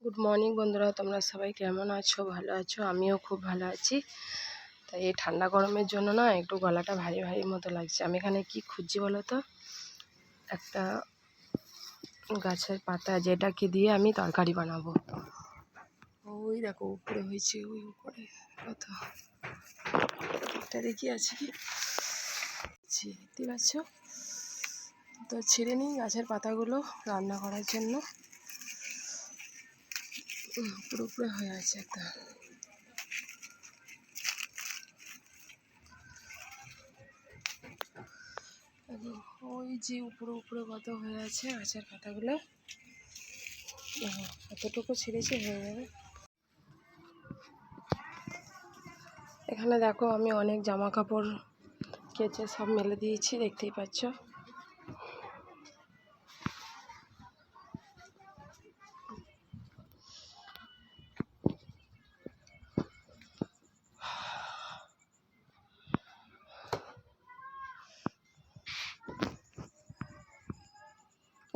Good morning বন্ধুরা, তোমরা সবাই কেমন আছো? ভালো আছো? আমিও খুব ভালো আছি। তাই এই ঠান্ডা গরমের জন্য না একটু গলাটা ভারী ভারী মতো লাগছে। আমি এখানে কি খুঁজছি বলো তো, একটা গাছের পাতা যেটাকে দিয়ে আমি তরকারি বানাবো। ওই দেখো উপরে হয়েছে, ওই উপরে কত এটা দেখি আছে কি, দেখতে পাচ্ছ তো? ছিঁড়ে নিই গাছের পাতাগুলো রান্না করার জন্য। উপরে উপরে হয়ে আছে একটা, ওই যে উপরে উপরে কত হয়ে আছে গাছের পাতাগুলো, কতটুকু ছিঁড়েছে হয়ে যাবে। এখানে দেখো আমি অনেক জামা কাপড় কেচে সব মেলে দিয়েছি, দেখতেই পাচ্ছ।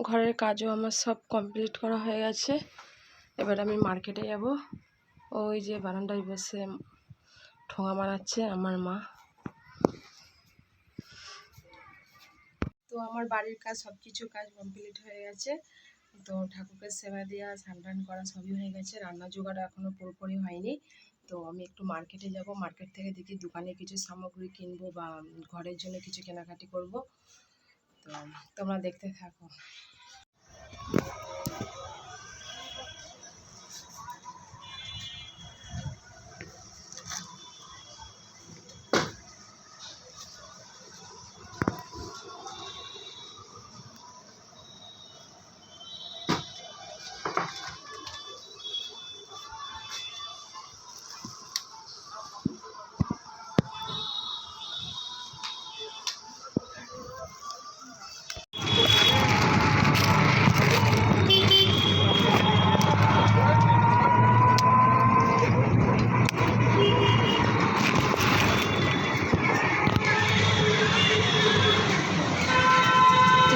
ঘরের কাজও আমার সব কমপ্লিট করা হয়ে গেছে। এবার আমি মার্কেটে যাব। ওই যে বারান্দায় বসে ঠোঙা মারাচ্ছে আমার মা। তো আমার বাড়ির কাজ সব কিছু কাজ কমপ্লিট হয়ে গেছে। তো ঠাকুরকে সেবা দেওয়া, স্নান টান করা সবই হয়ে গেছে। রান্না জোগাড় এখনও পুরোপুরি হয়নি। তো আমি একটু মার্কেটে যাব, মার্কেট থেকে দেখি দোকানে কিছু সামগ্রী কিনবো বা ঘরের জন্য কিছু কেনাকাটি করব। তো তোমরা দেখতে থাকো।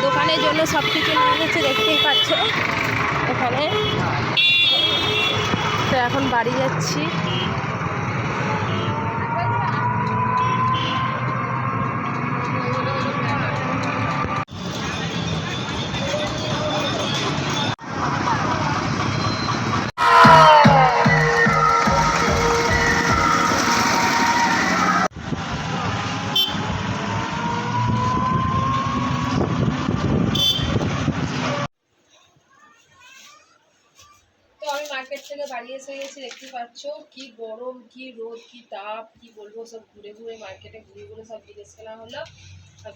দোকানের জন্য সব কিছু নিয়ে গেছে, দেখতেই পাচ্ছ এখানে। তো এখন বাড়ি যাচ্ছি। মার্কেট থেকে বাড়ি এসে গেছি, দেখতে পাচ্ছ কি গরম, কি রোদ, কি তাপ, কি বলবো। সব ঘুরে ঘুরে মার্কেটে ঘুরে ঘুরে সব জিনিস কেনা হলো।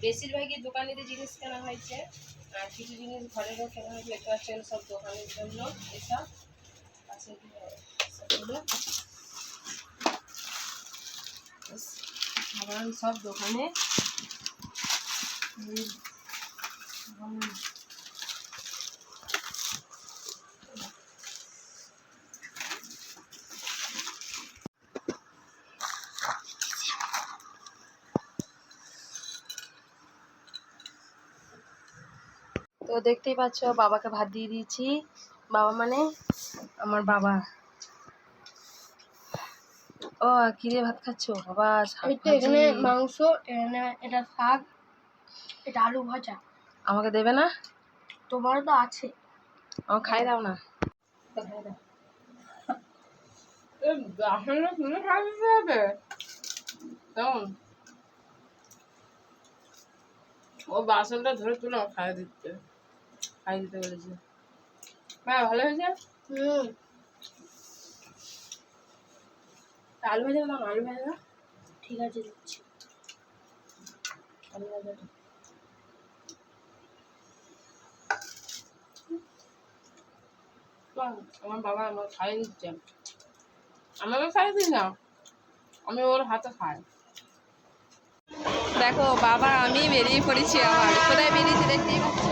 বেশিরভাগই দোকানেরই জিনিস কেনা হয়েছে, আর কিছু জিনিস ঘরেরও কেনা হয়েছে। দেখতে পাচ্ছেন সব দোকানের জন্য এসব আছে সাধারণ সব দোকানে। তো দেখতেই পাচ্ছ বাবাকে ভাত দিয়ে দিয়েছি। বাবা মানে আমার বাবা। ও কি দিয়ে ভাত খাচ্ছ বাবা? এখানে মাংস, এটা শাক, এটা আলু ভাজা। আমাকে দেবে না? তোমার তো আছে, আমাকে খাই দাও না। ও বাসনটা ধরে তুলে খাই দিতে বলেছে। হ্যাঁ ভালো হয়েছে। আলু ভাজা দাও, আলু ভাজা দাও। ঠিক আছে দিচ্ছি আলু ভাজাটা। আমার বাবা আমার খাইয়ে দিচ্ছে, আমাকে খাইয়ে দিই না, আমি ওর হাতে খাই। দেখো বাবা আমি বেরিয়ে পড়েছি। আমার কোথায় বেরিয়েছি দেখতেই পাচ্ছ।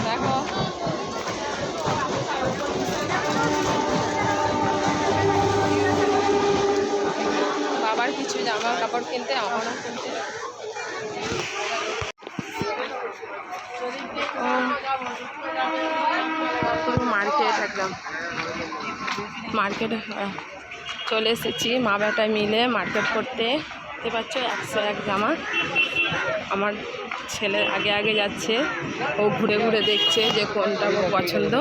দেখো বাবার কিছু জামা কাপড় কিনতে, আমারও কিনতে। মার্কেট দেখলাম। মার্কেটে চলে এসেছি মা বেটা মিলে মার্কেট করতে। দেখতে পাচ্ছ 101 জামা। আমার ছেলে আগে আগে যাচ্ছে, ও ঘুরে ঘুরে দেখছে যে কোনটা ওর পছন্দ।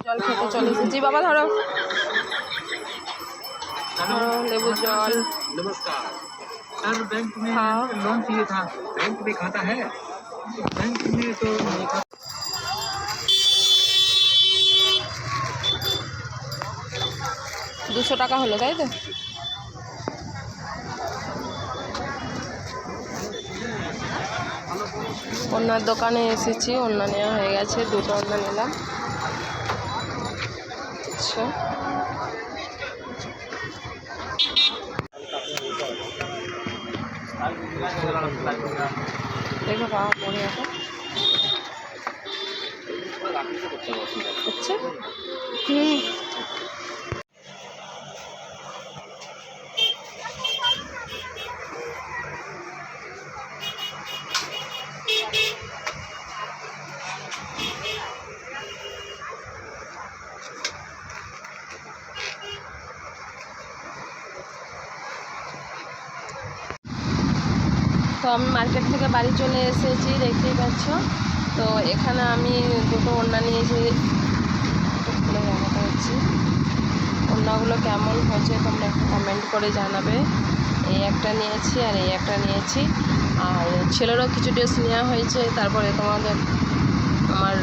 জল খেতে চলে এসেছি। বাবা ধরো লেবু জল। नमस्कार सर, बैंक में हाँ। लोन चाहिए था। बैंक में खाता है? बैंक में तो नहीं खाता। 200 টাকা হলো, তাই তো? ওনার দোকানে এসেছি, ওনা নেওয়া হয়ে গেছে, 2টো ওনা নিলাম। আচ্ছা দেখো পাওয়া পড়ে এখন। আচ্ছা তো আমি মার্কেট থেকে বাড়ি চলে এসেছি, দেখতেই পাচ্ছ। তো এখানে আমি 2টো ওড়না নিয়েছি, খুলে দেখাতে হচ্ছে। ওড়নাগুলো কেমন হয়েছে তোমরা একটু কমেন্ট করে জানাবে। এই একটা নিয়েছি আর এই একটা নিয়েছি, আর ছেলেরও কিছু ড্রেস নেওয়া হয়েছে। তারপরে তোমাদের আমার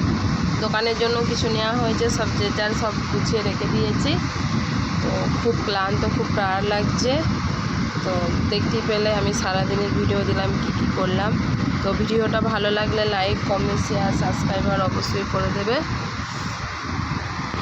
দোকানের জন্য কিছু নেওয়া হয়েছে, সব যে যার সব গুছিয়ে রেখে দিয়েছি। তো খুব ক্লান্ত, খুব টায়ার্ড লাগছে। তো দেখতেই পেলে আমি সারাদিনের ভিডিও দিলাম কি কি করলাম। তো ভিডিওটা ভালো লাগলে লাইক, কমেন্ট, শেয়ার, সাবস্ক্রাইবার অবশ্যই করে দেবে।